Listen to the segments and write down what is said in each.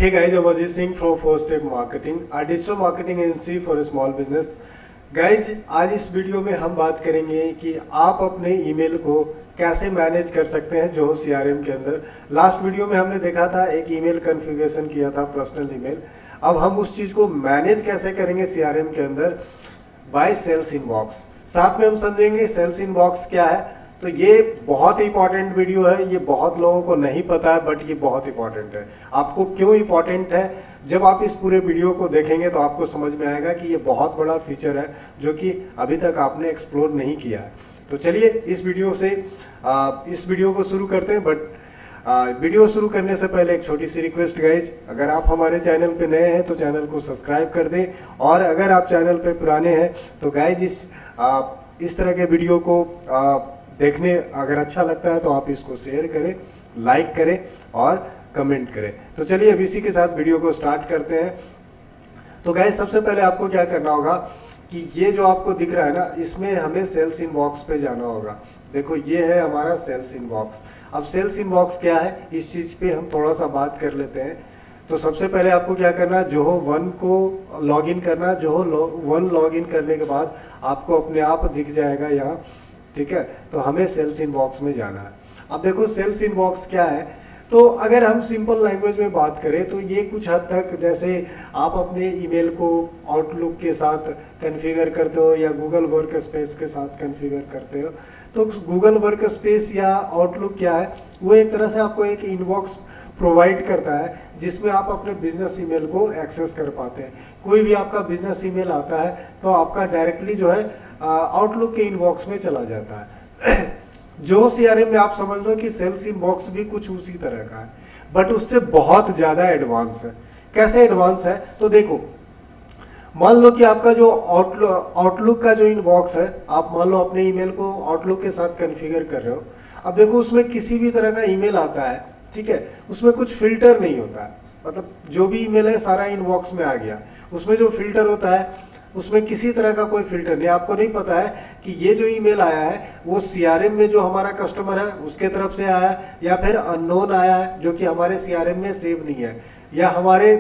Hey guys, I'm Ajit Singh from 4 Step Marketing, a digital marketing agency for a small business. Guys आज इस video में हम बात करेंगे कि आप अपने ईमेल को कैसे मैनेज कर सकते हैं जो CRM के अंदर। लास्ट वीडियो में हमने देखा था एक ईमेल कॉन्फ़िगरेशन किया था पर्सनल ईमेल। अब हम उस चीज़ को मैनेज कैसे करेंगे CRM के अंदर बाय सेल्स इनबॉक्स। साथ में हम समझेंगे सेल्स इनबॉक्स क्या है। तो ये बहुत इंपॉर्टेंट वीडियो है, ये बहुत लोगों को नहीं पता है बट ये बहुत इंपॉर्टेंट है। आपको क्यों इंपॉर्टेंट है, जब आप इस पूरे वीडियो को देखेंगे तो आपको समझ में आएगा कि ये बहुत बड़ा फीचर है जो कि अभी तक आपने एक्सप्लोर नहीं किया है। तो चलिए इस वीडियो को शुरू करते हैं। बट वीडियो शुरू करने से पहले एक छोटी सी रिक्वेस्ट गाइज, अगर आप हमारे चैनल पे नए हैं तो चैनल को सब्सक्राइब कर दें, और अगर आप चैनल पे पुराने हैं तो गाइज इस तरह के वीडियो को देखने अगर अच्छा लगता है तो आप इसको शेयर करें, लाइक करें और कमेंट करें। तो चलिए अब इसी के साथ वीडियो को स्टार्ट करते हैं। तो गाइस सबसे पहले आपको क्या करना होगा कि ये जो आपको दिख रहा है ना, इसमें हमें सेल्स इनबॉक्स पे जाना होगा। देखो ये है हमारा सेल्स इनबॉक्स। अब सेल्स इनबॉक्स क्या है, इस चीज़ पे हम थोड़ा सा बात कर लेते हैं। तो सबसे पहले आपको क्या करना है, जोहो वन को लॉगिन करना। जोहो वन लॉगिन करने के बाद आपको अपने आप दिख जाएगा यहाँ, ठीक है। तो हमें सेल्स इनबॉक्स में जाना है। अब देखो सेल्स इनबॉक्स क्या है, तो अगर हम सिंपल लैंग्वेज में बात करें तो ये कुछ हद तक जैसे आप अपने ईमेल को आउटलुक के साथ कॉन्फ़िगर करते हो या गूगल वर्क स्पेस के साथ कॉन्फ़िगर करते हो। तो गूगल वर्क स्पेस या आउटलुक क्या है, वो एक तरह से आपको एक इनबॉक्स प्रोवाइड करता है जिसमें आप अपने बिजनेस ईमेल को एक्सेस कर पाते हैं। कोई भी आपका बिजनेस ईमेल आता है तो आपका डायरेक्टली जो है आउटलुक के इनबॉक्स में चला जाता है। जो CRM में आप समझ लो कि सेल्स इनबॉक्स भी कुछ उसी तरह का है, बट उससे बहुत ज़्यादा एडवांस है। कैसे एडवांस है, तो देखो मान लो कि आपका जो आउटलुक का जो इनबॉक्स है, आप मान लो अपने ईमेल को आउटलुक के साथ कॉन्फ़िगर कर रहे हो। अब देखो उसमें किसी भी तरह का ईमेल आता है, ठीक है, उसमें कुछ फिल्टर नहीं होता है। मतलब जो भी ईमेल है सारा इनबॉक्स में आ गया। उसमें जो फिल्टर होता है उसमें किसी तरह का कोई फिल्टर नहीं। आपको नहीं पता है कि ये जो ईमेल आया है वो CRM में जो हमारा कस्टमर है उसके तरफ से आया है या फिर अननोन आया है जो कि हमारे CRM में सेव नहीं है, या हमारे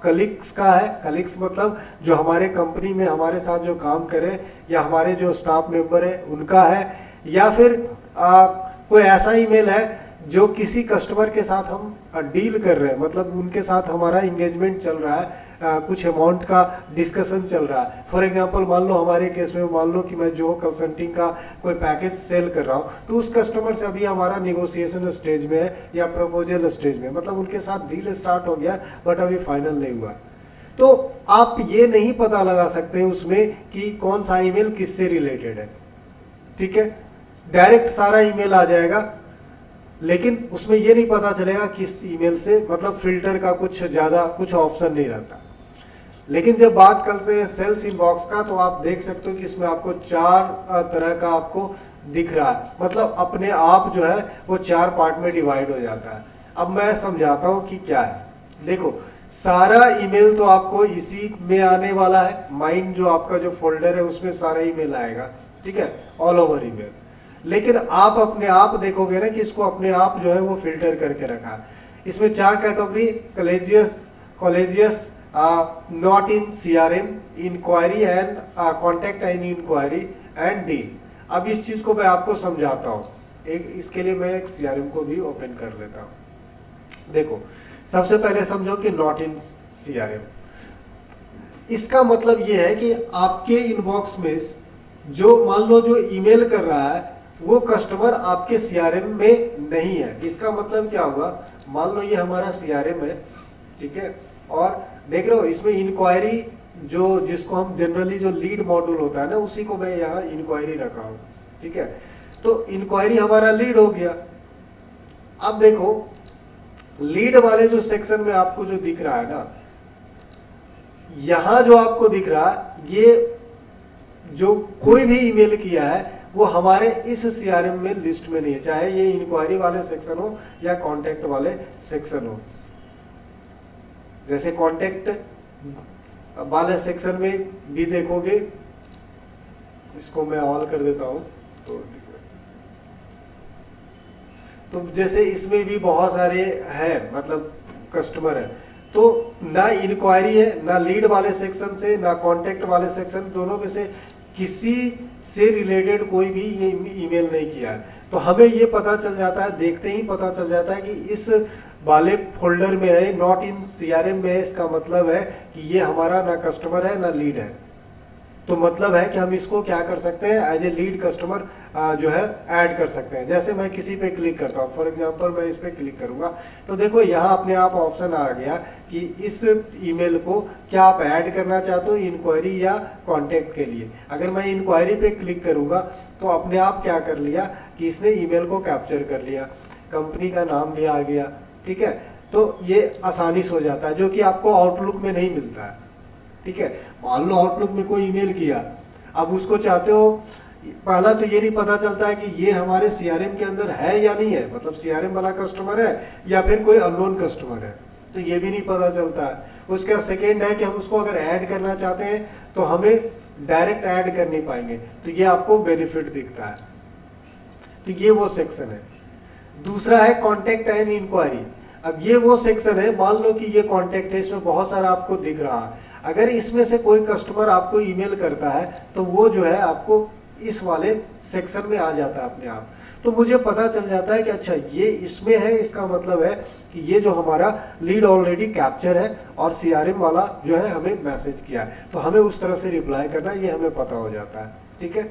कलीग्स का है। कलीग्स मतलब जो हमारे कंपनी में हमारे साथ जो काम करें या हमारे जो स्टाफ मेंबर है उनका है, या फिर कोई ऐसा ईमेल है जो किसी कस्टमर के साथ हम डील कर रहे हैं, मतलब उनके साथ हमारा इंगेजमेंट चल रहा है, कुछ अमाउंट का डिस्कशन चल रहा है। फॉर एग्जांपल मान लो हमारे केस में मान लो कि मैं जो कंसल्टिंग का कोई पैकेज सेल कर रहा हूँ, तो उस कस्टमर से अभी हमारा निगोशिएशन स्टेज में है या प्रपोजल स्टेज में, मतलब उनके साथ डील स्टार्ट हो गया बट अभी फाइनल नहीं हुआ। तो आप ये नहीं पता लगा सकते उसमें कि कौन सा ईमेल किससे रिलेटेड है, ठीक है। डायरेक्ट सारा ईमेल आ जाएगा, लेकिन उसमें ये नहीं पता चलेगा किस ईमेल से, मतलब फिल्टर का कुछ ऑप्शन नहीं रहता। लेकिन जब बात करते हैं सेल्स इनबॉक्स का, तो आप देख सकते हो कि इसमें आपको 4 तरह का आपको दिख रहा है, मतलब अपने आप जो है वो 4 पार्ट में डिवाइड हो जाता है। अब मैं समझाता हूँ कि क्या है। देखो सारा ईमेल तो आपको इसी में आने वाला है। माइन जो आपका जो फोल्डर है उसमें सारा ईमेल आएगा, ठीक है, ऑल ओवर ईमेल। लेकिन आप अपने आप देखोगे ना कि इसको अपने आप जो है वो फिल्टर करके रखा है। इसमें 4 category, colleagues, not in CRM, enquiry and contact and enquiry and deal. अब इस चीज को मैं आपको समझाता हूँ। इसके लिए मैं एक CRM को भी ओपन कर लेता हूँ। देखो सबसे पहले समझो कि नॉट इन CRM, इसका मतलब ये है कि आपके इनबॉक्स में जो मान लो जो ईमेल कर रहा है वो कस्टमर आपके CRM में नहीं है। इसका मतलब क्या हुआ, मान लो ये हमारा CRM है, ठीक है, और देख रहे हो इसमें इंक्वायरी जो जिसको हम जनरली जो लीड मॉड्यूल होता है ना, उसी को मैं यहाँ इंक्वायरी रखा हूँ, ठीक है। तो इंक्वायरी हमारा लीड हो गया। अब देखो लीड वाले जो सेक्शन में आपको जो दिख रहा है ना, यहाँ जो आपको दिख रहा है ये जो कोई भी ईमेल किया है वो हमारे इस CRM में लिस्ट में नहीं है, चाहे ये इंक्वायरी वाले सेक्शन हो या कांटेक्ट वाले सेक्शन हो। जैसे कांटेक्ट वाले सेक्शन में भी देखोगे, इसको मैं ऑल कर देता हूं तो जैसे इसमें भी बहुत सारे हैं, मतलब कस्टमर है, तो ना इंक्वायरी है, ना लीड वाले सेक्शन से, ना कॉन्टैक्ट वाले सेक्शन, दोनों में से किसी से रिलेटेड कोई भी ये ईमेल नहीं किया है। तो हमें ये पता चल जाता है, देखते ही पता चल जाता है कि इस वाले फोल्डर में है, नॉट इन सीआरएम में है। इसका मतलब है कि ये हमारा ना कस्टमर है ना लीड है। तो मतलब है कि हम इसको क्या कर सकते हैं, एज ए लीड कस्टमर जो है ऐड कर सकते हैं। जैसे मैं किसी पे क्लिक करता हूँ, फॉर एग्जांपल मैं इस पे क्लिक करूंगा तो देखो यहाँ अपने आप ऑप्शन आ गया कि इस ईमेल को क्या आप ऐड करना चाहते हो, इंक्वायरी या कॉन्टैक्ट के लिए। अगर मैं इंक्वायरी पे क्लिक करूंगा तो अपने आप क्या कर लिया कि इसने ईमेल को कैप्चर कर लिया, कंपनी का नाम भी आ गया, ठीक है। तो ये आसानी से हो जाता है, जो कि आपको आउटलुक में नहीं मिलता है, ठीक है। मान लो आउटलुक में कोई ईमेल किया, अब उसको चाहते हो, पहला तो ये नहीं पता चलता है कि ये हमारे सीआरएम के अंदर है या नहीं है, मतलब सीआरएम वाला कस्टमर है या फिर कोई अननोन कस्टमर है, तो ये भी नहीं पता चलता है। उसका सेकेंड है कि हम उसको अगर ऐड करना चाहते हैं तो हमें डायरेक्ट ऐड कर नहीं पाएंगे, तो ये आपको बेनिफिट दिखता है। तो ये वो सेक्शन है। दूसरा है कॉन्टैक्ट एंड इंक्वायरी। अब ये वो सेक्शन है, मान लो कि ये कॉन्टैक्ट है, इसमें बहुत सारा आपको दिख रहा है। अगर इसमें से कोई कस्टमर आपको ईमेल करता है तो वो जो है आपको इस वाले सेक्शन में आ जाता है अपने आप। तो मुझे पता चल जाता है कि अच्छा ये इसमें है, इसका मतलब है कि ये जो हमारा लीड ऑलरेडी कैप्चर है और सीआरएम वाला जो है हमें मैसेज किया है, तो हमें उस तरह से रिप्लाई करना, ये हमें पता हो जाता है, ठीक है।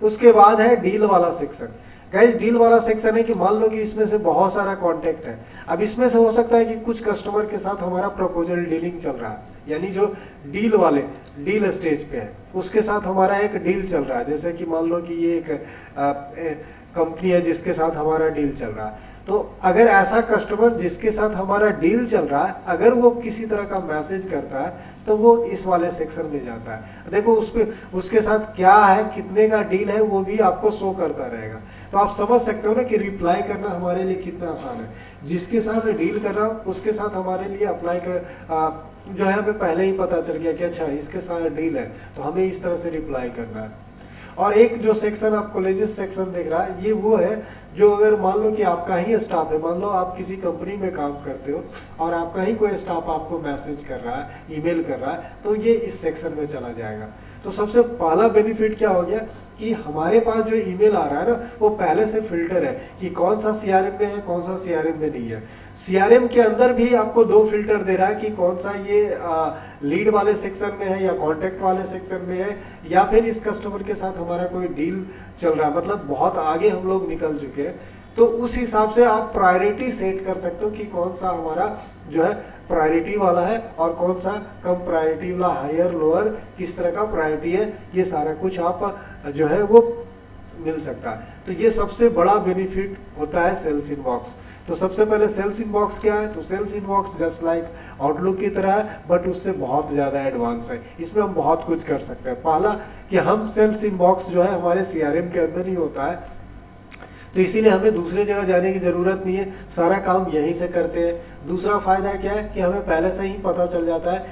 उसके बाद है डील वाला सेक्शन। गाइस डील वाला सेक्शन है कि मान लो कि इसमें से बहुत सारा कॉन्टैक्ट है। अब इसमें से हो सकता है कि कुछ कस्टमर के साथ हमारा प्रपोजल डीलिंग चल रहा है, यानी जो डील वाले डील स्टेज पे है उसके साथ हमारा एक डील चल रहा है। जैसे कि मान लो कि ये एक कंपनी है जिसके साथ हमारा डील चल रहा है, तो अगर ऐसा कस्टमर जिसके साथ हमारा डील चल रहा है अगर वो किसी तरह का मैसेज करता है तो वो इस वाले सेक्शन में जाता है। देखो उस पे उसके साथ क्या है, कितने का डील है, वो भी आपको शो करता रहेगा। तो आप समझ सकते हो ना कि रिप्लाई करना हमारे लिए कितना आसान है। जिसके साथ डील कर रहा हूँ उसके साथ हमारे लिए अप्लाई कर जो है हमें पहले ही पता चल गया कि अच्छा इसके साथ डील है, तो हमें इस तरह से रिप्लाई करना है। और एक जो सेक्शन आप कॉलेजेस सेक्शन देख रहा है, ये वो है जो अगर मान लो कि आपका ही स्टाफ है, मान लो आप किसी कंपनी में काम करते हो और आपका ही कोई स्टाफ आपको मैसेज कर रहा है, ईमेल कर रहा है, तो ये इस सेक्शन में चला जाएगा। तो सबसे पहला बेनिफिट क्या हो गया कि हमारे पास जो ईमेल आ रहा है ना वो पहले से फिल्टर है कि कौन सा सीआरएम में है, कौन सा सीआरएम में नहीं है। सीआरएम के अंदर भी आपको दो फिल्टर दे रहा है कि कौन सा ये लीड वाले सेक्शन में है या कॉन्टैक्ट वाले सेक्शन में है, या फिर इस कस्टमर के साथ हमारा कोई डील चल रहा है, मतलब बहुत आगे हम लोग निकल चुके हैं। तो उस हिसाब से आप प्रायोरिटी सेट कर सकते हो कि कौन सा हमारा जो है प्रायोरिटी वाला है और कौन सा कम प्रायोरिटी वाला, हायर लोअर किस तरह का प्रायोरिटी है, ये सारा कुछ आप जो है वो मिल सकता है। तो ये सबसे बड़ा बेनिफिट होता है सेल्स इनबॉक्स। तो सबसे पहले सेल्स इनबॉक्स क्या है, तो sales inbox just like Outlook की तरह है बट उससे बहुत ज़्यादा एडवांस है। इसमें हम बहुत कुछ कर सकते हैं। पहला कि हम सेल्स इनबॉक्स जो है हमारे सीआरएम के अंदर ही होता है, तो इसीलिए हमें दूसरी जगह जाने की ज़रूरत नहीं है, सारा काम यहीं से करते हैं। दूसरा फ़ायदा क्या है कि हमें पहले से ही पता चल जाता है,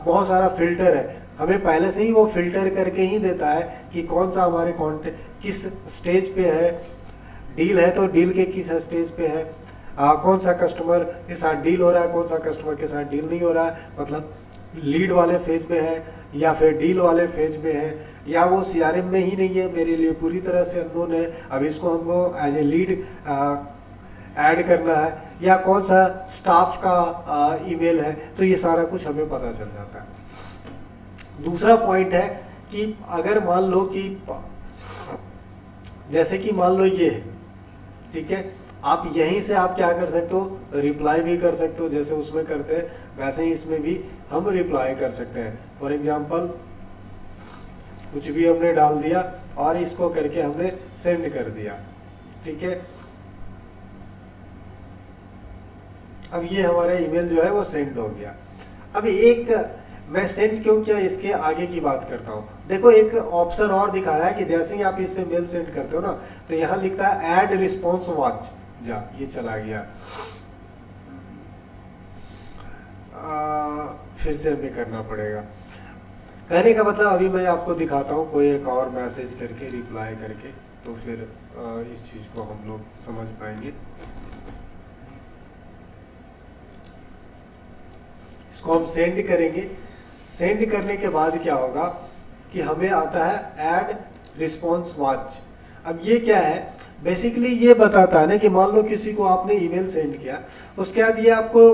बहुत सारा फिल्टर है, हमें पहले से ही वो फिल्टर करके ही देता है कि कौन सा हमारे कॉन्टेक्ट किस स्टेज पे है, डील है तो डील के किस स्टेज पे है, कौन सा कस्टमर के साथ डील हो रहा है, कौन सा कस्टमर के साथ डील नहीं हो रहा है, मतलब लीड वाले फेज में है या फिर डील वाले फेज में है, या वो सीआरएम में ही नहीं है, मेरे लिए पूरी तरह से अननोन है, अब इसको हमको एज ए लीड ऐड करना है, या कौन सा स्टाफ का ईमेल है। तो ये सारा कुछ हमें पता चल जाता है। दूसरा पॉइंट है कि अगर मान लो कि जैसे कि मान लो ये है, ठीक है, आप यहीं से आप क्या कर सकते हो, रिप्लाई भी कर सकते हो, जैसे उसमें करते हैं वैसे ही इसमें भी हम रिप्लाई कर सकते हैं। फॉर एग्जांपल कुछ भी हमने डाल दिया और इसको करके हमने सेंड कर दिया, ठीक है। अब ये हमारा ईमेल जो है वो सेंड हो गया। अब एक मैं सेंड क्यों किया इसके आगे की बात करता हूँ। देखो एक ऑप्शन और दिखा रहा है कि जैसे ही आप इससे मेल सेंड करते हो ना तो यहाँ लिखता है ऐड रिस्पॉन्स वॉच, जा ये चला गया। फिर से हमें करना पड़ेगा। कहने का मतलब अभी मैं आपको दिखाता हूँ कोई एक और मैसेज करके रिप्लाई करके, तो फिर इस चीज़ को हम लोग समझ पाएंगे। इसको हम सेंड करेंगे। सेंड करने के बाद क्या होगा कि हमें आता है ऐड रिस्पॉन्स वॉच। अब ये क्या है, बेसिकली ये बताता है ना कि मान लो किसी को आपने ईमेल सेंड किया, उसके बाद ये आपको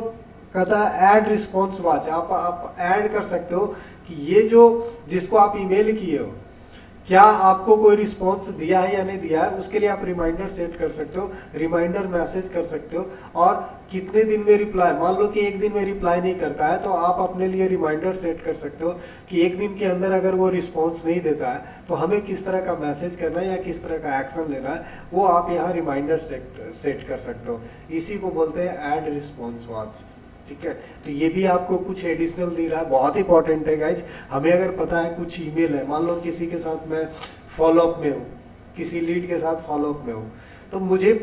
कहता है ऐड रिस्पॉन्स वॉच। आप ऐड कर सकते हो कि ये जो जिसको आप ईमेल किए हो क्या आपको कोई रिस्पॉन्स दिया है या नहीं दिया है, उसके लिए आप रिमाइंडर सेट कर सकते हो, रिमाइंडर मैसेज कर सकते हो। और कितने दिन में रिप्लाई, मान लो कि एक दिन में रिप्लाई नहीं करता है तो आप अपने लिए रिमाइंडर सेट कर सकते हो कि एक दिन के अंदर अगर वो रिस्पॉन्स नहीं देता है तो हमें किस तरह का मैसेज करना है या किस तरह का एक्शन लेना है, वो आप यहाँ रिमाइंडर सेट कर सकते हो। इसी को बोलते हैं ऐड रिस्पॉन्स वॉच। ठीक है, तो ये भी आपको कुछ एडिशनल दे रहा है, बहुत इंपॉर्टेंट है गाइज। हमें अगर पता है कुछ ईमेल है, मान लो किसी के साथ मैं फॉलोअप में हूँ, किसी लीड के साथ फॉलोअप में हूँ, तो मुझे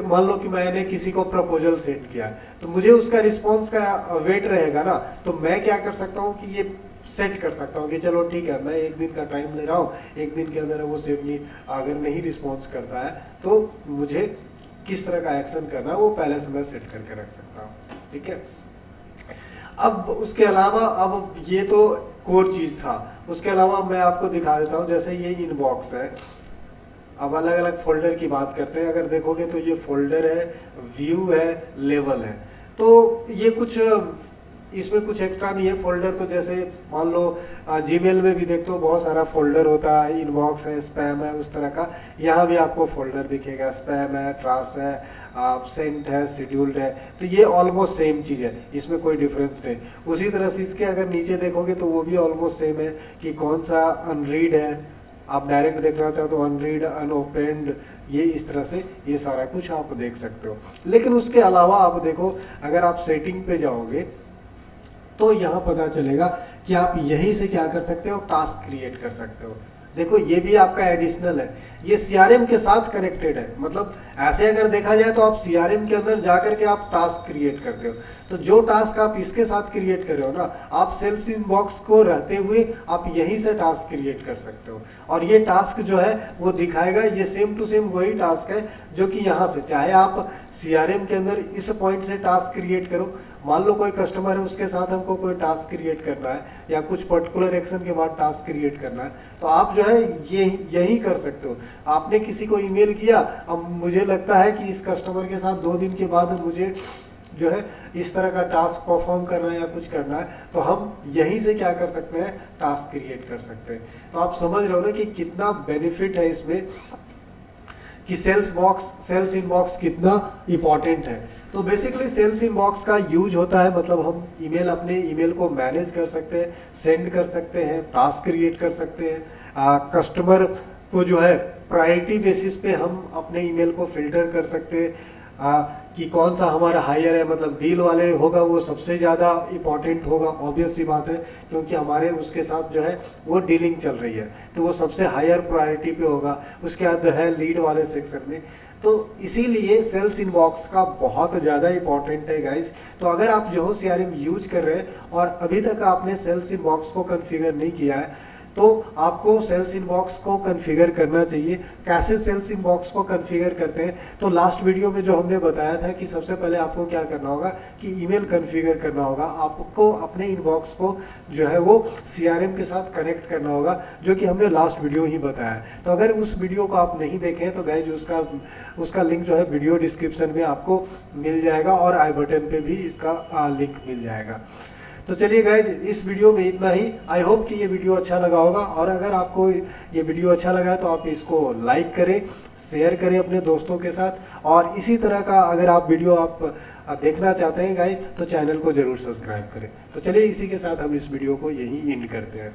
मान लो कि मैंने किसी को प्रपोजल सेंड किया तो मुझे उसका रिस्पॉन्स का वेट रहेगा ना, तो मैं क्या कर सकता हूँ कि ये सेट कर सकता हूँ कि चलो ठीक है, मैं एक दिन का टाइम ले रहा हूँ, एक दिन के अंदर वो अगर नहीं रिस्पॉन्स करता है तो मुझे किस तरह का एक्शन करना है वो पहले से मैं सेट करके रख सकता हूँ। ठीक है, अब उसके अलावा, अब ये तो कोर चीज था, उसके अलावा मैं आपको दिखा देता हूँ। जैसे ये इनबॉक्स है, अब अलग अलग फोल्डर की बात करते हैं। अगर देखोगे तो ये फोल्डर है, व्यू है, लेवल है, तो ये कुछ इसमें कुछ एक्स्ट्रा नहीं है। फोल्डर तो जैसे मान लो जीमेल में भी देखते हो बहुत सारा फोल्डर होता है, इनबॉक्स है, स्पैम है, उस तरह का यहाँ भी आपको फोल्डर दिखेगा, स्पैम है, ट्रास है, सेंट है, शेड्यूल्ड है, तो ये ऑलमोस्ट सेम चीज़ है, इसमें कोई डिफरेंस नहीं। उसी तरह से इसके अगर नीचे देखोगे तो वो भी ऑलमोस्ट सेम है कि कौन सा अनरीड है, आप डायरेक्ट देखना चाहो तो अनरीड, अनओपेंड, ये इस तरह से ये सारा कुछ आप देख सकते हो। लेकिन उसके अलावा आप देखो, अगर आप सेटिंग पे जाओगे तो यहाँ पता चलेगा कि आप यहीं से क्या कर सकते हो, टास्क क्रिएट कर सकते हो। देखो ये भी आपका एडिशनल है, ये सीआरएम के साथ कनेक्टेड है। मतलब ऐसे अगर देखा जाए तो आप सीआरएम के अंदर जाकर के आप टास्क क्रिएट करते हो, तो जो टास्क आप इसके साथ क्रिएट कर रहे हो ना, आप सेल्स इनबॉक्स को रहते हुए आप यहीं से टास्क क्रिएट कर सकते हो। और ये टास्क जो है वो दिखाएगा, ये सेम टू सेम वही टास्क है जो कि यहाँ से, चाहे आप सीआरएम के अंदर इस पॉइंट से टास्क क्रिएट करो, मान लो कोई कस्टमर है उसके साथ हमको कोई टास्क क्रिएट करना है या कुछ पर्टिकुलर एक्शन के बाद टास्क क्रिएट करना है, तो आप जो है ये यही कर सकते हो। आपने किसी को ईमेल किया, अब मुझे लगता है कि इस कस्टमर के साथ 2 दिन के बाद मुझे जो है इस तरह का टास्क परफॉर्म करना है या कुछ करना है, तो हम यहीं से क्या कर सकते हैं, टास्क क्रिएट कर सकते हैं। तो आप समझ रहे हो ना कि कितना बेनिफिट है इसमें, कि सेल्स इनबॉक्स कितना इंपॉर्टेंट है। तो बेसिकली सेल्स इनबॉक्स का यूज होता है, मतलब हम अपने ईमेल को मैनेज कर सकते हैं, सेंड कर सकते हैं, टास्क क्रिएट कर सकते हैं, कस्टमर को जो है प्रायोरिटी बेसिस पे हम अपने ईमेल को फिल्टर कर सकते हैं कि कौन सा हमारा हायर है, मतलब डील वाले होगा वो सबसे ज़्यादा इम्पॉर्टेंट होगा, ऑब्वियस सी बात है, क्योंकि हमारे उसके साथ जो है वो डीलिंग चल रही है, तो वो सबसे हायर प्रायोरिटी पे होगा। उसके बाद है लीड वाले सेक्शन में, तो इसीलिए सेल्स इनबॉक्स का बहुत ज़्यादा इंपॉर्टेंट है गाइज। तो अगर आप जो हो सीआरएम यूज कर रहे हैं और अभी तक आपने सेल्स इनबॉक्स को कॉन्फ़िगर नहीं किया है, तो आपको सेल्स इनबॉक्स को कॉन्फ़िगर करना चाहिए। कैसे सेल्स इनबॉक्स को कॉन्फ़िगर करते हैं, तो लास्ट वीडियो में जो हमने बताया था कि सबसे पहले आपको क्या करना होगा कि ईमेल कॉन्फ़िगर करना होगा, आपको अपने इनबॉक्स को जो है वो सीआरएम के साथ कनेक्ट करना होगा, जो कि हमने लास्ट वीडियो ही बताया है। तो अगर उस वीडियो को आप नहीं देखें तो गाइज उसका लिंक जो है वीडियो डिस्क्रिप्शन में आपको मिल जाएगा और आई बटन पे भी इसका लिंक मिल जाएगा। तो चलिए गाइज, इस वीडियो में इतना ही। आई होप कि ये वीडियो अच्छा लगा होगा, और अगर आपको ये वीडियो अच्छा लगा तो आप इसको लाइक करें, शेयर करें अपने दोस्तों के साथ, और इसी तरह का अगर आप वीडियो आप देखना चाहते हैं गाइज तो चैनल को ज़रूर सब्सक्राइब करें। तो चलिए इसी के साथ हम इस वीडियो को यहीं एंड करते हैं।